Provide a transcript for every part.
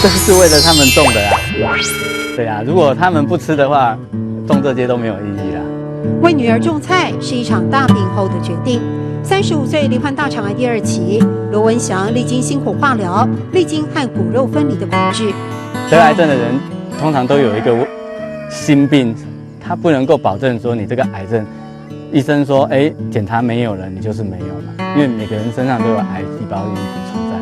这是为了他们种的啦。对啊，如果他们不吃的话，种这些都没有意义啦。为女儿种菜是一场大病后的决定。35岁罹患大肠癌第2期，罗文祥历经辛苦化疗，历经和骨肉分离的恐惧。得癌症的人通常都有一个心病，他不能够保证说你这个癌症，医生说，检查没有了，你就是没有了，因为每个人身上都有癌细胞因子存在。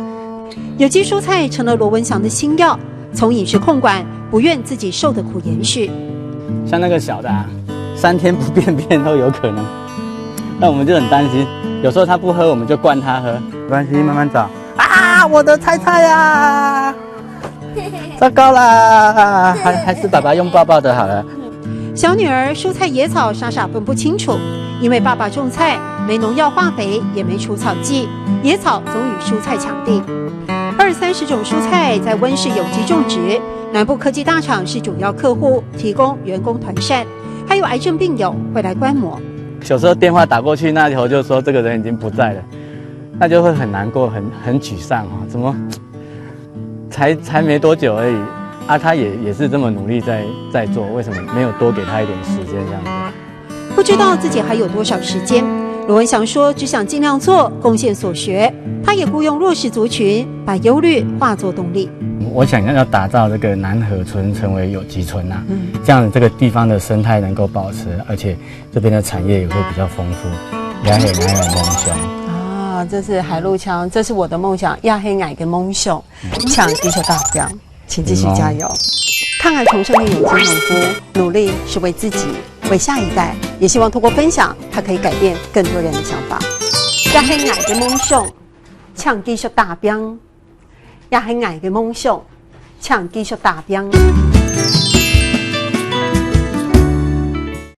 有机蔬菜成了罗文祥的新药，从饮食控管，不愿自己受的苦延续。像那个小的3天不便便都有可能，那我们就很担心。有时候他不喝，我们就灌他喝，没关系，慢慢找。我的菜呀！糟糕啦，还是爸爸用抱抱的好了。小女儿蔬菜野草傻傻分不清楚，因为爸爸种菜没农药化肥，也没除草剂，野草总与蔬菜抢地。20-30种蔬菜在温室有机种植，南部科技大厂是主要客户，提供员工团膳，还有癌症病友会来观摩。有时候电话打过去，那头就说这个人已经不在了，那就会很难过，很沮丧怎么才没多久而已他也是这么努力在做，为什么没有多给他一点时间这样子？不知道自己还有多少时间。罗文祥说，只想尽量做，贡献所学。他也雇佣弱势族群，把忧虑化作动力。我想要打造这个南河村成为有机村这样这个地方的生态能够保持，而且这边的产业也会比较丰富。亚黑奶的梦想这是海陆腔，这是我的梦想。亚黑奶的梦想，抢地球大标，请继续加油。抗癌重生的有机农夫，努力是为自己，为下一代，也希望通过分享，它可以改变更多人的想法。亚黑奶的梦想，抢地球大标。也係捱嘅夢想，唱繼續打拼。